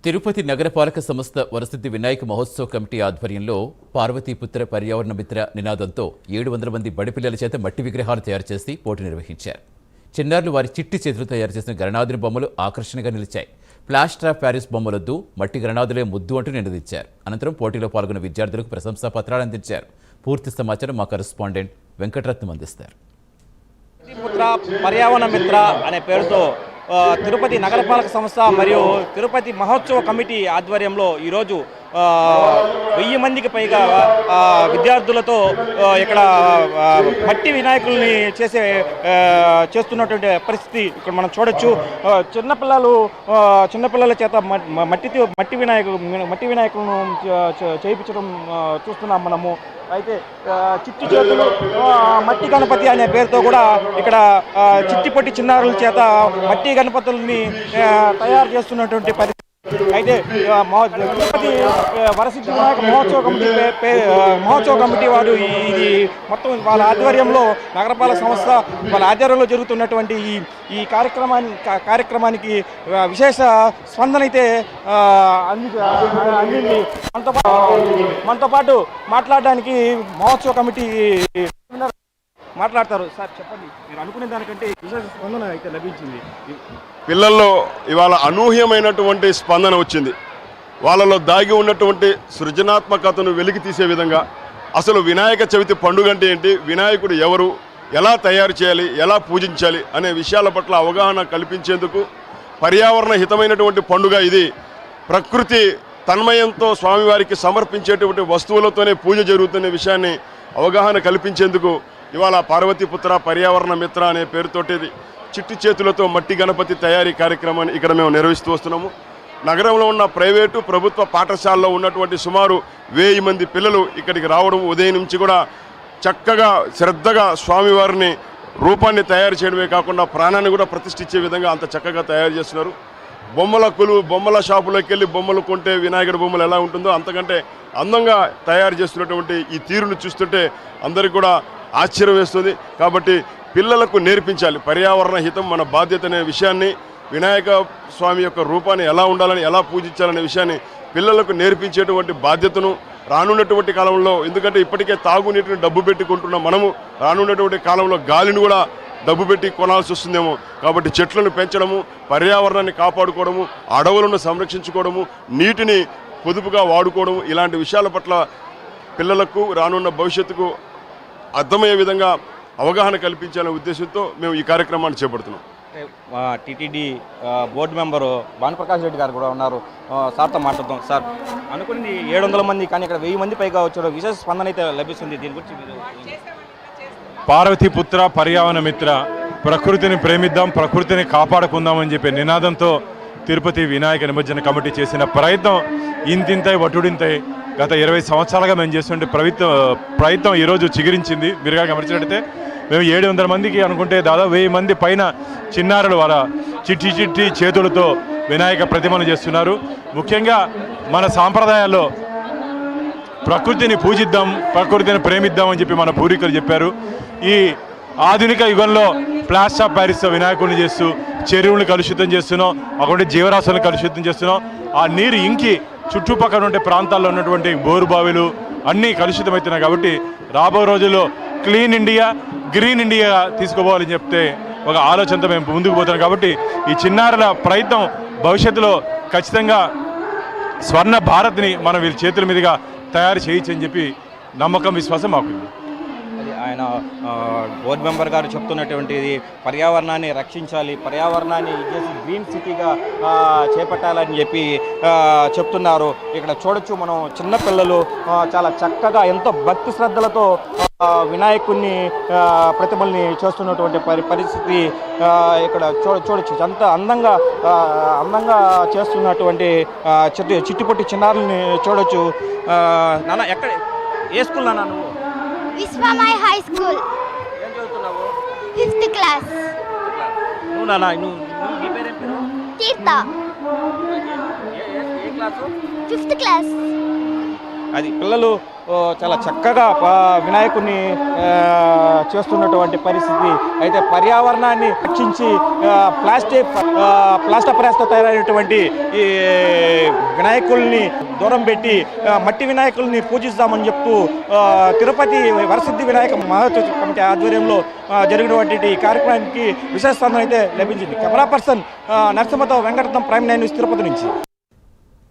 తిరుపతి నగరపాలక సంస్థ వరసిద్ధి వినాయక మహోత్సవ కమిటీ ఆధ్వర్యంలో పార్వతీపుత్ర పర్యావరణ మిత్ర నినాదంతో 700 మంది బడిపిల్లల చేత మట్టి విగ్రహాలు తయారు చేసి పోటీ నిర్వహించారు. చిన్నారులు వారి చిట్టి చేతులు తయారు చేసిన గణనాథుని బొమ్మలు ఆకర్షణగా నిలిచాయి. ప్లాస్టర్ ఆఫ్ ప్యారిస్ బొమ్మలొద్దు, మట్టి గణనాథులే ముద్దు అంటూ నినదించారు. అనంతరం పోటీలో పాల్గొన్న విద్యార్థులకు ప్రశంసా పత్రాలు అందించారు. పూర్తి సమాచారం మా కరెస్పాండెంట్ వెంకటరత్నం అందిస్తారు. పర్యావరణ మిత్ర అనే పేరుతో తిరుపతి నగరపాలక సంస్థ మరియు తిరుపతి మహోత్సవ కమిటీ ఆధ్వర్యంలో ఈరోజు 1000 మందికి పైగా విద్యార్థులతో ఇక్కడ మట్టి వినాయకుల్ని చేస్తున్నటువంటి పరిస్థితి ఇక్కడ మనం చూడొచ్చు. చిన్నపిల్లల చేత మట్టి వినాయకులను చేయించడం చూస్తున్నాం మనము. అయితే చిట్టి చేతులు మట్టి గణపతి అనే పేరుతో కూడా ఇక్కడ చిట్టిపొట్టి చిన్నారుల చేత మట్టి గణపతుల్ని తయారు చేస్తున్నటువంటి పరిస్థితి. అయితే తిరుపతి వరసిద్ధి వినాయక మహోత్సవ కమిటీ వారు ఇది మొత్తం వాళ్ళ ఆధ్వర్యంలో నగరపాలక సంస్థ వాళ్ళ ఆధ్వర్యంలో జరుగుతున్నటువంటి ఈ కార్యక్రమానికి విశేష స్పందన అయితే అందింది. మనతో పాటు మాట్లాడడానికి మహోత్సవ కమిటీ మాట్లాడతారు. సార్ చెప్పండి, మీరు అనుకునే దానికంటే విశేష స్పందన అయితే లభించింది. పిల్లల్లో ఇవాళ అనూహ్యమైనటువంటి స్పందన వచ్చింది. వాళ్ళలో దాగి ఉన్నటువంటి సృజనాత్మకతను వెలికి తీసే విధంగా అసలు వినాయక చవితి పండుగ అంటే ఏంటి, వినాయకుడు ఎవరు, ఎలా తయారు చేయాలి, ఎలా పూజించాలి అనే విషయాల పట్ల అవగాహన కల్పించేందుకు పర్యావరణ హితమైనటువంటి పండుగ ఇది. ప్రకృతి తన్మయంతో స్వామివారికి సమర్పించేటువంటి వస్తువులతోనే పూజ జరుగుతున్న విషయాన్ని అవగాహన కల్పించేందుకు ఇవాళ పార్వతీపుత్ర పర్యావరణ మిత్ర అనే పేరుతోటి చిట్టి చేతులతో మట్టి గణపతి తయారీ కార్యక్రమాన్ని ఇక్కడ మేము నిర్వహిస్తూ వస్తున్నాము. నగరంలో ఉన్న ప్రైవేటు ప్రభుత్వ పాఠశాలలో ఉన్నటువంటి సుమారు 1000 మంది పిల్లలు ఇక్కడికి రావడం, ఉదయం నుంచి కూడా చక్కగా శ్రద్ధగా స్వామివారిని రూపాన్ని తయారు చేయడమే కాకుండా ప్రాణాన్ని కూడా ప్రతిష్ఠించే విధంగా అంత చక్కగా తయారు చేస్తున్నారు. బొమ్మల షాపులోకి వెళ్ళి బొమ్మలు కొంటే వినాయకుడి బొమ్మలు ఎలా ఉంటుందో అంతకంటే అందంగా తయారు చేస్తున్నటువంటి ఈ తీరును చూస్తుంటే అందరికీ కూడా ఆశ్చర్యం వేస్తుంది. కాబట్టి పిల్లలకు నేర్పించాలి పర్యావరణ హితం మన బాధ్యత అనే విషయాన్ని, వినాయక స్వామి యొక్క రూపాన్ని ఎలా ఉండాలని, ఎలా పూజించాలనే విషయాన్ని పిల్లలకు నేర్పించేటువంటి బాధ్యతను రానున్నటువంటి కాలంలో, ఎందుకంటే ఇప్పటికే తాగునీటిని డబ్బు పెట్టుకుంటున్న మనము రానున్నటువంటి కాలంలో గాలిని కూడా డబ్బు పెట్టి కొనాల్సి వస్తుందేమో. కాబట్టి చెట్లను పెంచడము, పర్యావరణాన్ని కాపాడుకోవడము, అడవులను సంరక్షించుకోవడము, నీటిని పొదుపుగా వాడుకోవడము, ఇలాంటి విషయాల పట్ల పిల్లలకు రానున్న భవిష్యత్తుకు అర్థమయ్యే విధంగా అవగాహన కల్పించాలనే ఉద్దేశంతో మేము ఈ కార్యక్రమాన్ని చేపడుతున్నాం. టీటీడీ బోర్డు మెంబరు భానుప్రకాష్ రెడ్డి గారు కూడా ఉన్నారు. సార్తో మాట్లాడతాం. సార్, అనుకుని 700 మంది కానీ ఇక్కడ 1000 మంది పైగా వచ్చారు, విశేష స్పందన అయితే లభిస్తుంది. దీని గురించి మీరు పార్వతీపుత్ర పర్యావరణ మిత్ర, ప్రకృతిని ప్రేమిద్దాం, ప్రకృతిని కాపాడుకుందామని చెప్పే నినాదంతో తిరుపతి వినాయక నిమజ్జన కమిటీ చేసిన ప్రయత్నం ఇంతింతై వటుడింతై గత 20 సంవత్సరాలుగా మేము చేస్తుంటే ప్రయత్నం ఈరోజు చిగురించింది. మీరుగా గమనించినట్టయితే మేము 700 మందికి అనుకుంటే దాదాపు 1000 మంది పైన చిన్నారులు వాళ్ళ చిట్టి చేతులతో వినాయక ప్రతిమను చేస్తున్నారు. ముఖ్యంగా మన సాంప్రదాయాల్లో ప్రకృతిని పూజిద్దాం, ప్రకృతిని ప్రేమిద్దాం అని చెప్పి మన పూర్వీకులు చెప్పారు. ఈ ఆధునిక యుగంలో ప్లాస్టర్ ఆఫ్ ప్యారిస్ వినాయకుడిని చేస్తూ చెరువులను కలుషితం చేస్తున్నాం, అక్కడ జీవరాశులను కలుషితం చేస్తున్నాం. ఆ నీరు ఇంకి చుట్టుపక్కల ఉండే ప్రాంతాల్లో ఉన్నటువంటి బోరు బావిలు అన్నీ కలుషితమవుతున్నాయి. కాబట్టి రాబో రోజుల్లో క్లీన్ ఇండియా, గ్రీన్ ఇండియా తీసుకోవాలని చెప్తే ఒక ఆలోచనతో మేము ముందుకు పోతున్నాం. కాబట్టి ఈ చిన్నారుల ప్రయత్నం భవిష్యత్తులో ఖచ్చితంగా స్వర్ణ భారత్ని మనం వీళ్ళ చేతుల మీదుగా తయారు చేయొచ్చని చెప్పి నమ్మకం, విశ్వాసం మాకుంది. ఆయన బోర్డు మెంబర్ గారు చెప్తున్నటువంటిది పర్యావరణాన్ని రక్షించాలి, పర్యావరణాన్ని చేసి గ్రీన్ సిటీగా చేపట్టాలని చెప్పి చెప్తున్నారు. ఇక్కడ చూడొచ్చు మనం చిన్నపిల్లలు చాలా చక్కగా ఎంతో భక్తి శ్రద్ధలతో వినాయకుడిని ప్రతిమల్ని చేస్తున్నటువంటి పరిస్థితి ఇక్కడ చూడొచ్చు. అంత అందంగా చేస్తున్నటువంటి చిట్టిపొట్టి చిన్నారుల్ని చూడొచ్చు. నాన్న, ఎక్కడ ఏ స్కూల్ నాన్న నువ్వు? విశ్వమై హై స్కూల్. ఏం చదువుతున్నావు? 5th class. నువ్వు నాన్న, నీ పేరేం పేరు? తీర్థ. ఏ క్లాసు? 5th class. అది పిల్లలు చాలా చక్కగా వినాయకుడిని చేస్తున్నటువంటి పరిస్థితి. అయితే పర్యావరణాన్ని రక్షించి ప్లాస్టర్ ప్యారిస్తో తయారైనటువంటి ఈ వినాయకుల్ని దూరం పెట్టి మట్టి వినాయకుల్ని పూజిస్తామని చెప్తూ తిరుపతి వరసిద్ధి వినాయక మహోత్సవ కమిటీ ఆధ్వర్యంలో జరిగినటువంటి కార్యక్రమానికి విశేష స్పందన అయితే లభించింది. కెమెరా పర్సన్ నరసింహతో వెంకటరత్నం, ప్రైమ్ 9 న్యూస్, తిరుపతి నుంచి.